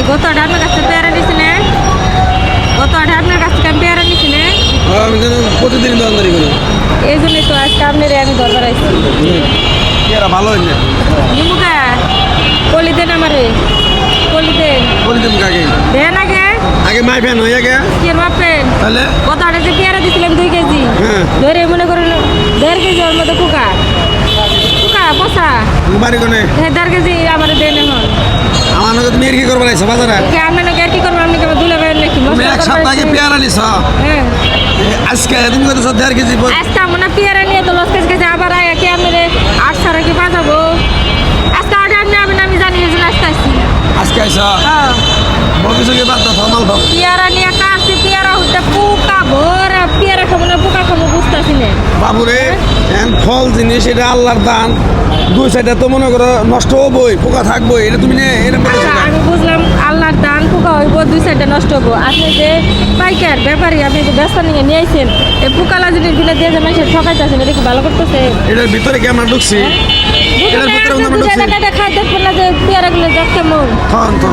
গত আটে আপনার কাছ থেকে পেয়ারা নিছি না গত আটে আপনার কাছ থেকে আমি পেয়ারা নিছি না আমি তো প্রতিদিন দোকানদারি করি। এই জন্যই তো আজকে আপনার আমি দরবার আইছি এরা ভালো হয় না। নিমুকা কলি দেন আমারে কলি দেন বলি তুমি কাকে দেন আগে মাই ফ্যান হয়ে গে কি মাপেন তাহলে গত আটে যে পেয়ারা দিছিলাম 2 কেজি হ্যাঁ ধরে মনে করুন 1.5 কেজি ওর মধ্যে পোকা পোষা বাড়ি কোনে 1.5 কেজি আমার দেন এখন আমার নগে তুমি এর কি করবে রাইছো বাজারে কে আমি না কি করবো আপনি কেমন দুলে বের নাকি তুমি এক সপ্তাহ আগে পেয়ারা নিছ হ্যাঁ আজকে তুমি কত 1.5 কেজি আজকে আমরা পেয়ারা নিয়ে তো লস কেজি আবার আয়া কি আমি 8 সারা কি পাঠাবো আজকে আটে আমি জানি এই জন্য আজকে আসছি আজকে আইছ হ্যাঁ বলতেছো কি বাদ দাও মাল দাও পেয়ারা নিয়ে কাছে পেয়ারা হতে পোকা ভরা পেয়ারা খাবো না পোকা খাবো বুঝতেছি না বাবুরে এখন ফল জিনিস এটা আল্লাহর দান দুই সাইডে তো মনে করো নষ্ট হবই পোকা থাকবই এটা তুমি নে এরকম আচ্ছা আমি বুঝলাম আল্লাহর দান পোকা হইব 2 সাইডে নষ্ট হবো আপনি যে পাইকার ব্যাপারী আপনি যে ব্যস্ত নিয়ে আইছেন এই পোকালা জিনিস গুলো দিয়ে যে মানুষের ঠকাইতেছেন এটা কি ভালো করতেছে এটার ভিতরে কি আমরা ঢুকছি এটার ভিতরে আমরা ঢুকছি খাই দেখবেন না যে পেয়ারা গুলো দেখ কেমন খান তো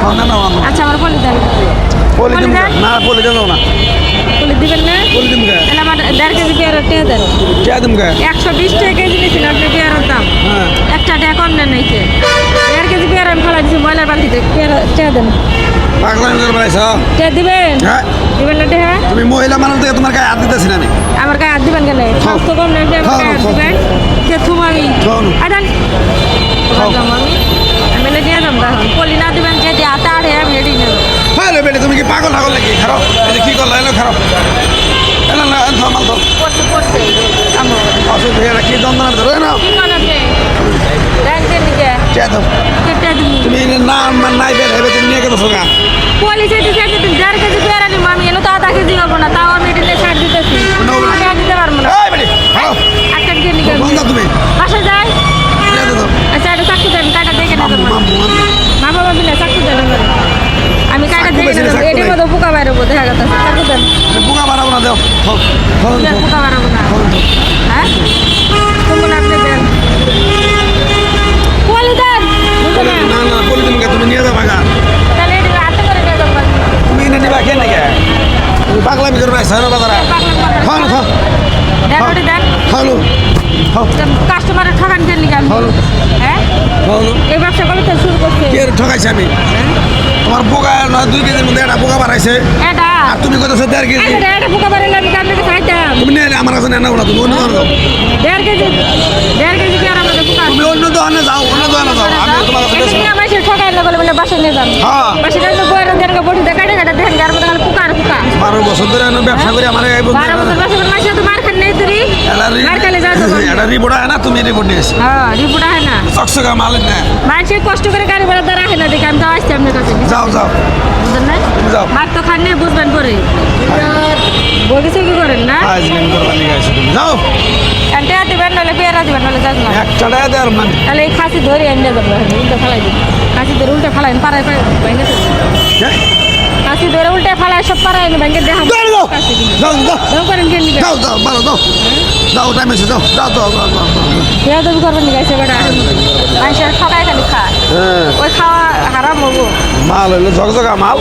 খান না না আচ্ছা আমার পলি দেন বলি তুমি না বলি দাও না পলি দিবেন না বলি তুমি তাহলে আমার 1.5 কেজি পেয়ারা টেয়ে দেন কে তুমি 120 টাকা কেজি নিয়েছিল আপনি পেয়ারার দাম হ্যাঁ একটা টাকা কম নেন নাইছে 1.5 কেজি পেয়ারা আমি ফেলা দিচ্ছি ময়লার বালতিতে পেয়ারা টেয়ে দেন পাগলামি করে বেড়াইছ টেয়ে দিবেন হ্যাঁ দিবেন না টেহা তুমি মহিলা মানুষ থেকে তোমার গায়ে হাত দিতেছি না আমি আমার গায়ে হাত দিবেন কেন স্বাস্থ্য কম নেই আপনি আমার গায়ে হাত দিবেন কে থুম আমি আদান আমি নিয়ে যাম তখন পলি না দিবেন কে দিয়ে হাতে আড়ে আমি রেডি নেব হ্যাঁ রে বেটি তুমি কি পাগল ঠাগল নাকি খারাপ এটা কি করলা এলো খারাপ এলো না মাল তো পড়ছে আমার অসুখ হয়ে কি যন্ত্রণা ধরে না কি মনে আছে দেন দেন নিকে কে তো কেটে দিন তুমি না নাই বের হবে তুমি নিয়ে গেছো গা পলি যেতে যেতে 1.5 কেজি পেয়ারা নিব আমি এলো তো আধা কেজি হবো না তাও আমি এটা ছাড় দিতেছি আমি দিতে পারবো না এই বেটি হ্যালো একটা দিয়ে নিকে বন্ধ তুমি বাসা যাই কে তো আচ্ছা এটা চাকু দেন কাটা দেখে নেবেন মামু মা বাবা বিনা চাকু দেন আমি কাটা চাকু দেখে বেশি না, নেব চাকু এটির নাই। মধ্যে পোকা বাইরবো দেখা গেছে চাকু দেন পোকা বাড়াবো না দেও পোকা বাড়াবো না হ্যাঁ তুমি আপনি দেন পলি দেন বুঝলেন না না বলি তুমি নিয়ে যাবা গা তাহলে এটা হাতে করে নিয়ে যাবো তুমি এনে নিবা কেন নাকি তুমি পাগলামি করে রাখছো না বাজারে খাও না খাও দেন ওটি দেন খাও খাও কাস্টমারের ঠকান দেন নাকি আমি খাও হ্যাঁ খাও এই ব্যবসা কবে থেকে শুরু করছে কে ঠকাইছে আমি তোমার পোকা নয় 2 কেজির মধ্যে একটা পোকা বাড়াইছে এটা আর তুমি কত 1.5 কেজি এটা পোকা বাড়াইলে আমি কান্দাকে খাইতাম তুমি নিয়ে আমার কাছে নেও না তুমি অন্য দোকানে যাও 1.5 কেজি পেয়ারা আমাদের পোকা তুমি অন্য দোকানে যাও অন্য দোকানে যাও আমি তোমার কাছে এটা বেচবো নিয়ে আমার সে ঠকাইলে বলে মানে বাসা নিয়ে যান হ্যাঁ বাসা নিয়ে বইয়ের দেন বটি দেখাই দেখা দেখেন গার মধ্যে খালি পোকা আর পোকা 12 বছর ধরে আমি ব্যবসা করি আমার এই বন্ধু 12 বছর বাসা মাসে তো মার খান নেই তুই মার খালে যা তো এটা রিপোর্ট হয় না তুমি রিপোর্ট নিয়ে এসে হ্যাঁ রিপোর্ট হয় না চকচকা মাল না মানুষের কষ্ট করে গাড়ি ভাড়া দ্বারা হয় না দেখে আমি তো আসছি আপনার কাছে যাও যাও বুঝলেন না যাও মার তো খান নেই বুঝবেন পরে বগিছে কি করেন না আজলিম করবা নিয়ে আসো তুমি যাও কান্টে দিবেন নাহলে পেয়ারা দিবেন নাহলে যাস না একটা টাকা দেওয়ার মানে তাহলে এই খাসি ধরে এনে যাবো উল্টা ফালাই দিন খাসি ধরে উল্টা ফালাই পাড়ায় ভেঙে খাসি ধরে উল্টে ফালাই সব পাড়ায় ভেঙে দেখা যাও যাও যাও যাও দাও করেন কেন নিবে যাও যাও ভালো যাও যাও টাইম এসে যাও যাও যাও যাও পেয়া দাবি করবেন নিয়ে গেছে বেটা মানুষের ঠকায় খালি খা হ্যাঁ ওই খাওয়া হারাম হবো মাল হইলো ঝকঝকা মাল